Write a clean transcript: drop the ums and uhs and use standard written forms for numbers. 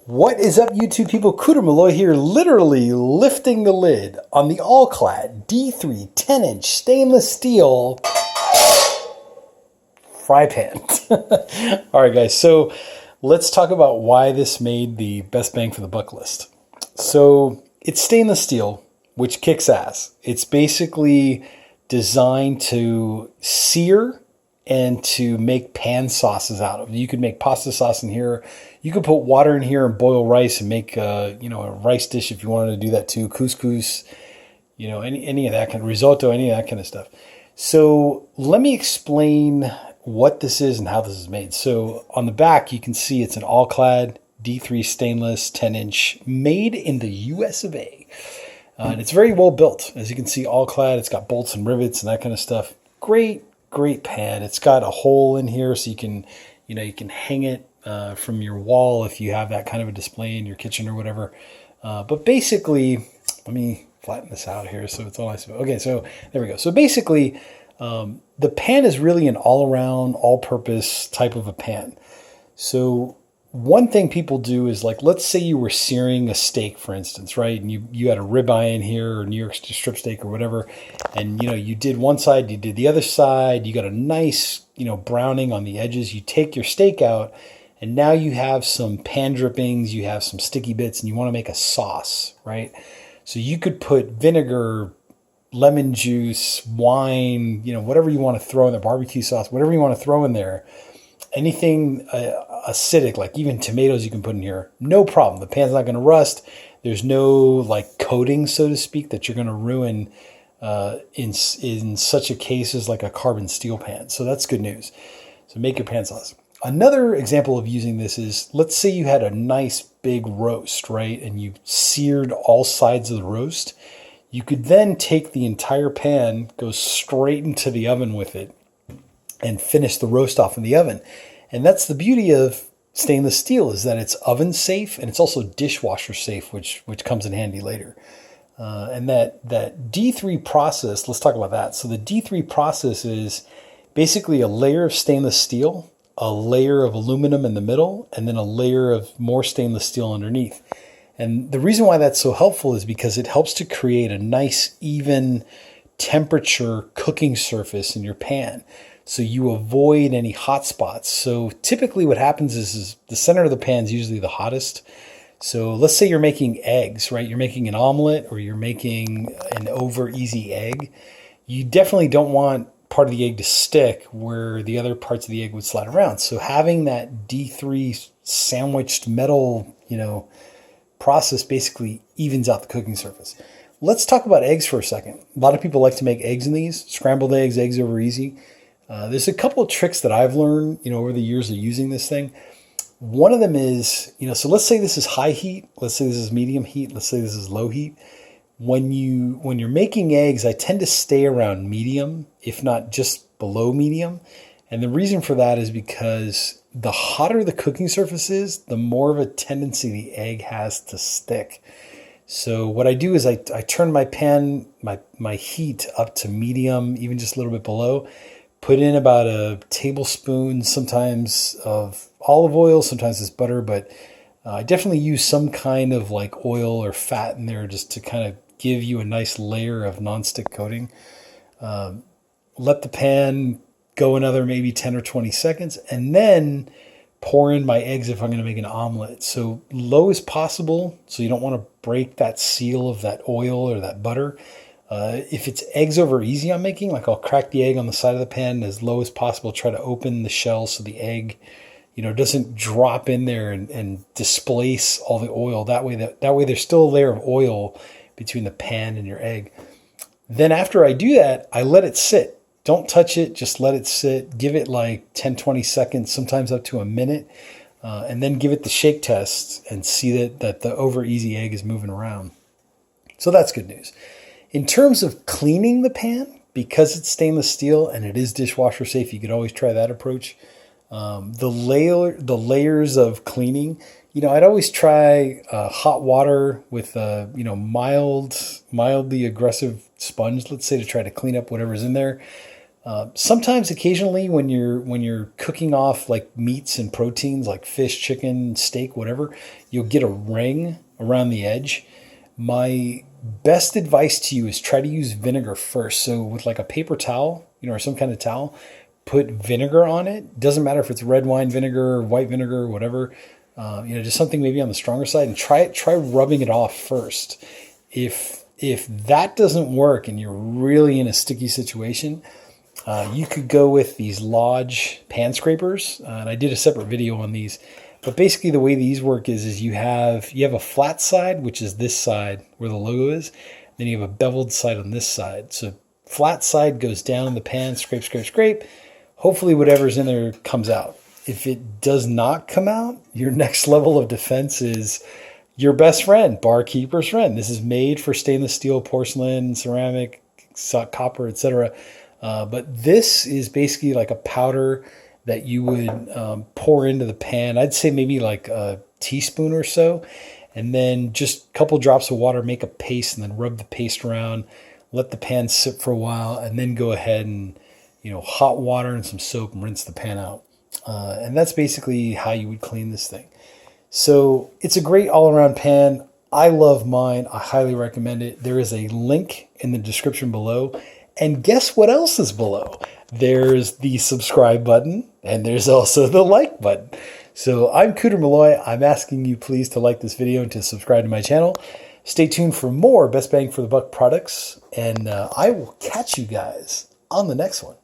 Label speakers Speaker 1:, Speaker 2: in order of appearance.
Speaker 1: What is up, YouTube people? Cooter Malloy here, literally lifting the lid on the All-Clad D3 10-inch stainless steel fry pan. All right, guys, so let's talk about why this made the best bang for the buck list. So it's stainless steel, which kicks ass. It's basically designed to sear and to make pan sauces out of. You could make pasta sauce in here. You could put water in here and boil rice and make a rice dish if you wanted to do that too. Couscous, any of that kind of risotto, any of that kind of stuff. So let me explain what this is and how this is made. So on the back, you can see it's an All-Clad D3 stainless 10-inch made in the US of A. And it's very well built. As you can see, All-Clad, it's got bolts and rivets and that kind of stuff. Great pan. It's got a hole in here so you can hang it from your wall if you have that kind of a display in your kitchen or whatever. But basically, let me flatten this out here so it's all nice. Okay, so there we go. So basically, the pan is really an all-around, all-purpose type of a pan. So one thing people do is, like, let's say you were searing a steak, for instance, right? And you had a ribeye in here or New York strip steak or whatever. And, you did one side, you did the other side. You got a nice, browning on the edges. You take your steak out and now you have some pan drippings, you have some sticky bits, and you want to make a sauce, right? So you could put vinegar, lemon juice, wine, whatever you want to throw in there, barbecue sauce, whatever you want to throw in there. Anything acidic, like even tomatoes you can put in here, no problem. The pan's not going to rust. There's no coating, so to speak, that you're going to ruin in such a case as like a carbon steel pan. So that's good news. So make your pan sauce. Another example of using this is, let's say you had a nice big roast, right? And you seared all sides of the roast. You could then take the entire pan, go straight into the oven with it, and finish the roast off in the oven. And that's the beauty of stainless steel, is that it's oven safe and it's also dishwasher safe, which comes in handy later. And that D3 process, let's talk about that. So the D3 process is basically a layer of stainless steel, a layer of aluminum in the middle, and then a layer of more stainless steel underneath. And the reason why that's so helpful is because it helps to create a nice, even temperature cooking surface in your pan, so you avoid any hot spots. So typically what happens is the center of the pan is usually the hottest. So let's say you're making eggs, right? You're making an omelet or you're making an over easy egg. You definitely don't want part of the egg to stick where the other parts of the egg would slide around. So having that D3 sandwiched metal, process basically evens out the cooking surface. Let's talk about eggs for a second. A lot of people like to make eggs in these, scrambled eggs, eggs over easy. There's a couple of tricks that I've learned, over the years of using this thing. One of them is, so let's say this is high heat. Let's say this is medium heat. Let's say this is low heat. When you're making eggs, I tend to stay around medium, if not just below medium. And the reason for that is because the hotter the cooking surface is, the more of a tendency the egg has to stick. So what I do is I turn my pan, my heat up to medium, even just a little bit below. Put in about a tablespoon, sometimes of olive oil, sometimes it's butter, but I definitely use some kind of oil or fat in there just to kind of give you a nice layer of nonstick coating. Let the pan go another maybe 10 or 20 seconds, and then pour in my eggs if I'm going to make an omelet. So low as possible, so you don't want to break that seal of that oil or that butter. If it's eggs over easy I'm making, I'll crack the egg on the side of the pan as low as possible, try to open the shell so the egg, doesn't drop in there and displace all the oil. That way there's still a layer of oil between the pan and your egg. Then after I do that, I let it sit. Don't touch it, just let it sit. Give it 10, 20 seconds, sometimes up to a minute, and then give it the shake test and see that the over easy egg is moving around. So that's good news. In terms of cleaning the pan, because it's stainless steel and it is dishwasher safe, you could always try that approach. The layers of cleaning, I'd always try hot water with a mildly aggressive sponge, let's say, to try to clean up whatever's in there. Sometimes, occasionally, when you're cooking off like meats and proteins like fish, chicken, steak, whatever, you'll get a ring around the edge. My best advice to you is try to use vinegar first. So with like a paper towel, or some kind of towel, put vinegar on it. Doesn't matter if it's red wine vinegar or white vinegar or whatever. Just something maybe on the stronger side, and try rubbing it off first. If that doesn't work and you're really in a sticky situation, you could go with these Lodge pan scrapers, and I did a separate video on these. But basically, the way these work is you have a flat side, which is this side where the logo is. Then you have a beveled side on this side. So flat side goes down in the pan, scrape, scrape, scrape. Hopefully, whatever's in there comes out. If it does not come out, your next level of defense is your best friend, barkeeper's friend. This is made for stainless steel, porcelain, ceramic, copper, etc. But this is basically like a powder that you would pour into the pan. I'd say maybe like a teaspoon or so. And then just a couple drops of water, make a paste, and then rub the paste around. Let the pan sit for a while, and then go ahead and, hot water and some soap and rinse the pan out. And that's basically how you would clean this thing. So it's a great all-around pan. I love mine. I highly recommend it. There is a link in the description below. And guess what else is below? There's the subscribe button, and there's also the like button. So I'm Cooter Malloy. I'm asking you please to like this video and to subscribe to my channel. Stay tuned for more Best Bang for the Buck products, and I will catch you guys on the next one.